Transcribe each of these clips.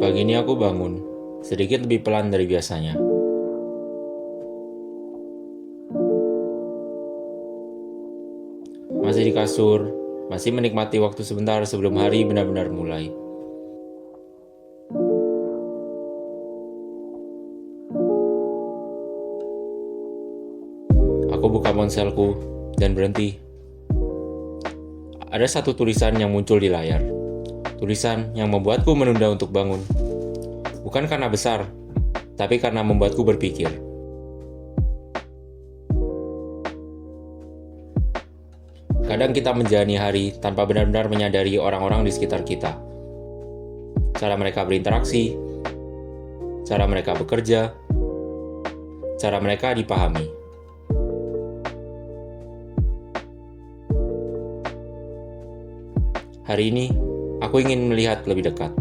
Pagi ini aku bangun, sedikit lebih pelan dari biasanya. Masih di kasur, masih menikmati waktu sebentar sebelum hari benar-benar mulai. Aku buka ponselku dan berhenti. Ada satu tulisan yang muncul di layar. Tulisan yang membuatku menunda untuk bangun. Bukan karena besar, tapi karena membuatku berpikir. Kadang kita menjalani hari tanpa benar-benar menyadari orang-orang di sekitar kita. Cara mereka berinteraksi, cara mereka bekerja, cara mereka dipahami. Hari ini, aku ingin melihat lebih dekat.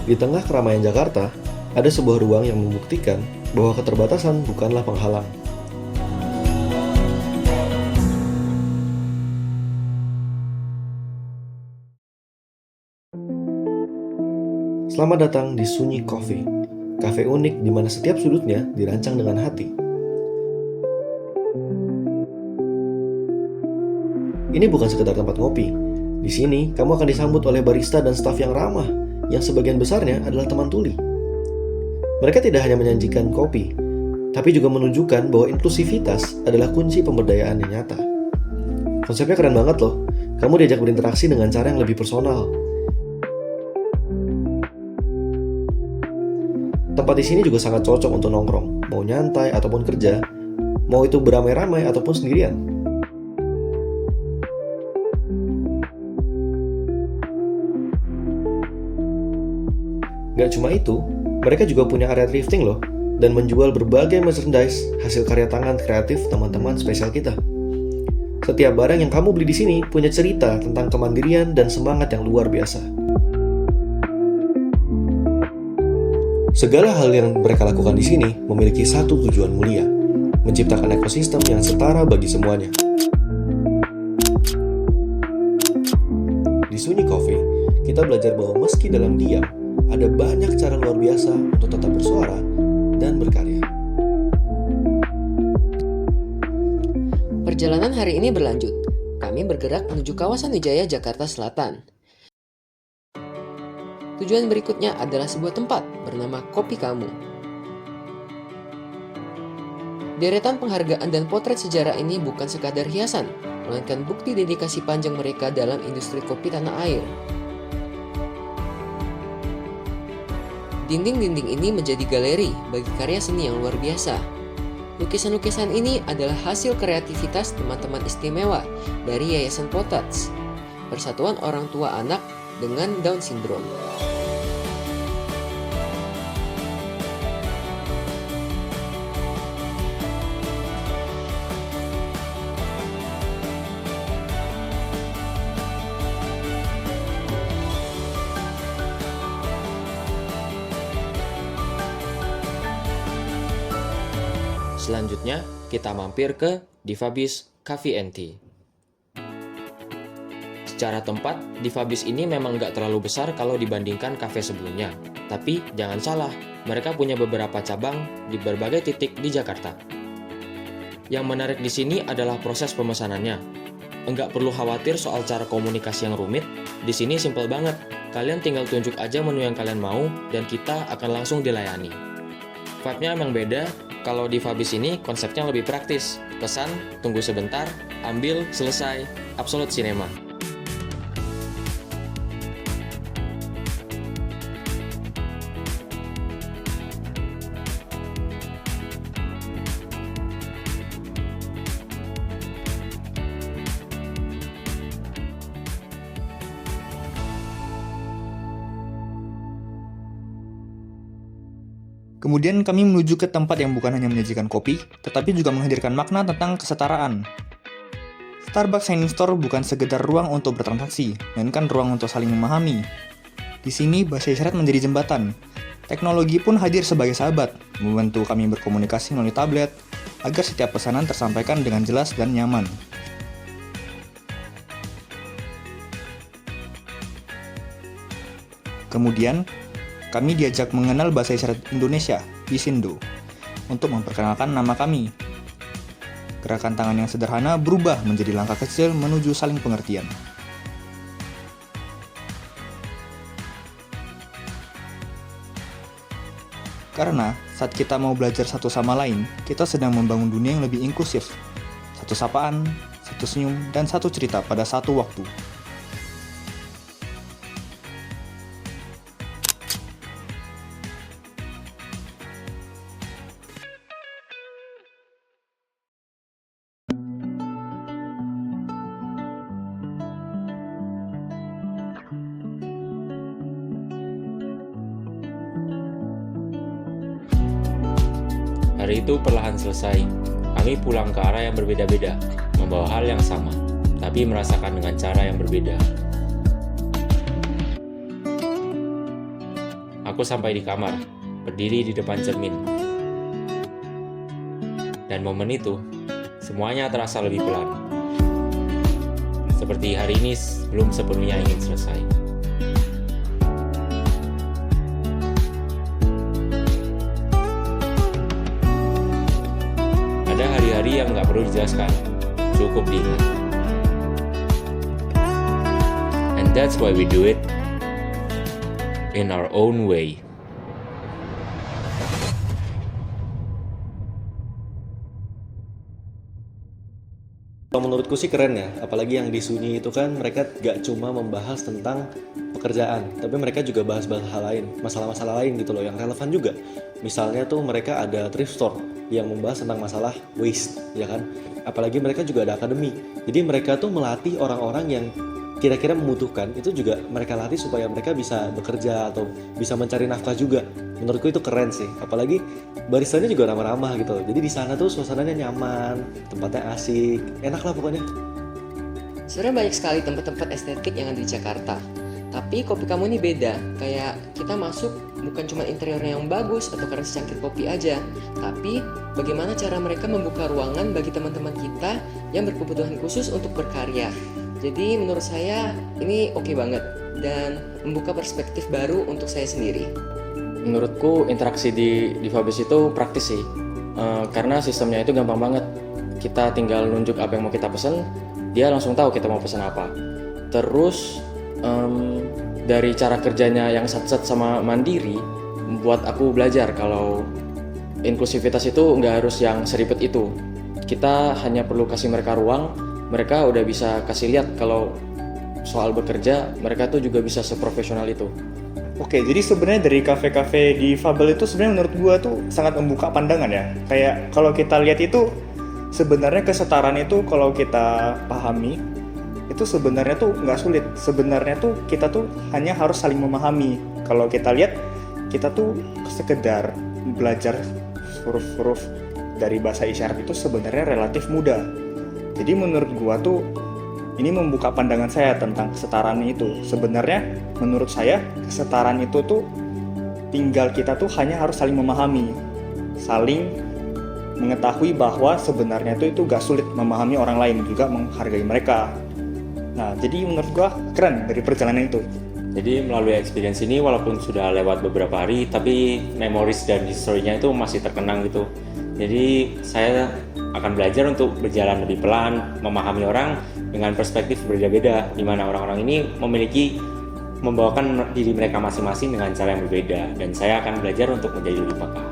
Di tengah keramaian Jakarta, ada sebuah ruang yang membuktikan bahwa keterbatasan bukanlah penghalang. Selamat datang di Sunyi Coffee, kafe unik di mana setiap sudutnya dirancang dengan hati. Ini bukan sekedar tempat ngopi. Di sini, kamu akan disambut oleh barista dan staf yang ramah, yang sebagian besarnya adalah teman tuli. Mereka tidak hanya menyajikan kopi, tapi juga menunjukkan bahwa inklusivitas adalah kunci pemberdayaan yang nyata. Konsepnya keren banget loh. Kamu diajak berinteraksi dengan cara yang lebih personal. Tempat di sini juga sangat cocok untuk nongkrong, mau nyantai ataupun kerja, mau itu beramai-ramai ataupun sendirian. Gak cuma itu, mereka juga punya area thrifting loh, dan menjual berbagai merchandise hasil karya tangan kreatif teman-teman spesial kita. Setiap barang yang kamu beli di sini punya cerita tentang kemandirian dan semangat yang luar biasa. Segala hal yang mereka lakukan di sini memiliki satu tujuan mulia, menciptakan ekosistem yang setara bagi semuanya. Di Sunyi Coffee, kita belajar bahwa meski dalam diam, ada banyak cara luar biasa untuk tetap bersuara dan berkarya. Perjalanan hari ini berlanjut. Kami bergerak menuju kawasan Wijaya, Jakarta Selatan. Tujuan berikutnya adalah sebuah tempat bernama Kopi Kamu. Deretan penghargaan dan potret sejarah ini bukan sekadar hiasan, melainkan bukti dedikasi panjang mereka dalam industri kopi tanah air. Dinding-dinding ini menjadi galeri bagi karya seni yang luar biasa. Lukisan-lukisan ini adalah hasil kreativitas teman-teman istimewa dari Yayasan Potats, Persatuan Orang Tua Anak dengan Down Syndrome. Selanjutnya, kita mampir ke Difabis Cafe & Tea. Secara tempat, Difabis ini memang nggak terlalu besar kalau dibandingkan kafe sebelumnya. Tapi jangan salah, mereka punya beberapa cabang di berbagai titik di Jakarta. Yang menarik di sini adalah proses pemesanannya. Enggak perlu khawatir soal cara komunikasi yang rumit, di sini simple banget. Kalian tinggal tunjuk aja menu yang kalian mau, dan kita akan langsung dilayani. Vibe-nya emang beda. Kalau di Fabis ini konsepnya lebih praktis. Pesan, tunggu sebentar, ambil, selesai, absolute cinema. Kemudian kami menuju ke tempat yang bukan hanya menyajikan kopi, tetapi juga menghadirkan makna tentang kesetaraan. Starbucks Signing Store bukan sekedar ruang untuk bertransaksi, melainkan ruang untuk saling memahami. Di sini, bahasa isyarat menjadi jembatan. Teknologi pun hadir sebagai sahabat, membantu kami berkomunikasi melalui tablet, agar setiap pesanan tersampaikan dengan jelas dan nyaman. Kemudian, kami diajak mengenal bahasa isyarat Indonesia, Isindo, untuk memperkenalkan nama kami. Gerakan tangan yang sederhana berubah menjadi langkah kecil menuju saling pengertian. Karena saat kita mau belajar satu sama lain, kita sedang membangun dunia yang lebih inklusif. Satu sapaan, satu senyum, dan satu cerita pada satu waktu. Hari itu perlahan selesai. Kami pulang ke arah yang berbeda-beda, membawa hal yang sama, tapi merasakan dengan cara yang berbeda. Aku sampai di kamar, berdiri di depan cermin. Dan momen itu, semuanya terasa lebih pelan. Seperti hari ini belum sepenuhnya ingin selesai. Ada hari-hari yang nggak perlu dijelaskan, cukup diingat. And that's why we do it in our own way. Menurutku sih keren ya, apalagi yang di Sunyi itu kan mereka gak cuma membahas tentang pekerjaan, tapi mereka juga bahas-bahas hal lain, masalah-masalah lain gitu loh, yang relevan juga. Misalnya tuh mereka ada thrift store yang membahas tentang masalah waste, ya kan? Apalagi mereka juga ada akademi, jadi mereka tuh melatih orang-orang yang kira-kira membutuhkan, itu juga mereka latih supaya mereka bisa bekerja atau bisa mencari nafkah juga. Menurutku itu keren sih, apalagi baristanya juga ramah-ramah gitu. Jadi di sana tuh suasananya nyaman, tempatnya asik, enak lah pokoknya. Sebenarnya banyak sekali tempat-tempat estetik yang ada di Jakarta. Tapi kopi kamu ini beda, kayak kita masuk bukan cuma interiornya yang bagus atau karena secangkir kopi aja, tapi bagaimana cara mereka membuka ruangan bagi teman-teman kita yang berkebutuhan khusus untuk berkarya. Jadi menurut saya ini oke banget dan membuka perspektif baru untuk saya sendiri. Menurutku interaksi di Difabis itu praktis sih, karena sistemnya itu gampang banget. Kita tinggal nunjuk apa yang mau kita pesen, dia langsung tahu kita mau pesen apa. Terus dari cara kerjanya yang sat-sat sama mandiri, membuat aku belajar kalau inklusivitas itu nggak harus yang seribet itu. Kita hanya perlu kasih mereka ruang, mereka udah bisa kasih lihat kalau soal bekerja mereka tuh juga bisa seprofesional itu. Oke, jadi sebenarnya dari kafe-kafe di Fabel itu sebenarnya menurut gua tuh sangat membuka pandangan ya. Kayak kalau kita lihat itu sebenarnya kesetaraan itu kalau kita pahami itu sebenarnya tuh nggak sulit. Sebenarnya tuh kita tuh hanya harus saling memahami. Kalau kita lihat kita tuh sekedar belajar huruf-huruf dari bahasa isyarat itu sebenarnya relatif mudah. Jadi menurut gua tuh ini membuka pandangan saya tentang kesetaraan itu. Sebenarnya menurut saya kesetaraan itu tuh tinggal kita tuh hanya harus saling memahami, saling mengetahui bahwa sebenarnya itu gak sulit memahami orang lain, juga menghargai mereka. Nah, jadi menurut gua keren dari perjalanan itu. Jadi melalui experience ini walaupun sudah lewat beberapa hari, tapi memories dan historinya itu masih terkenang gitu. Jadi saya akan belajar untuk berjalan lebih pelan, memahami orang dengan perspektif berbeda-beda, di mana orang-orang ini membawakan diri mereka masing-masing dengan cara yang berbeda, dan saya akan belajar untuk menjadi lebih peka.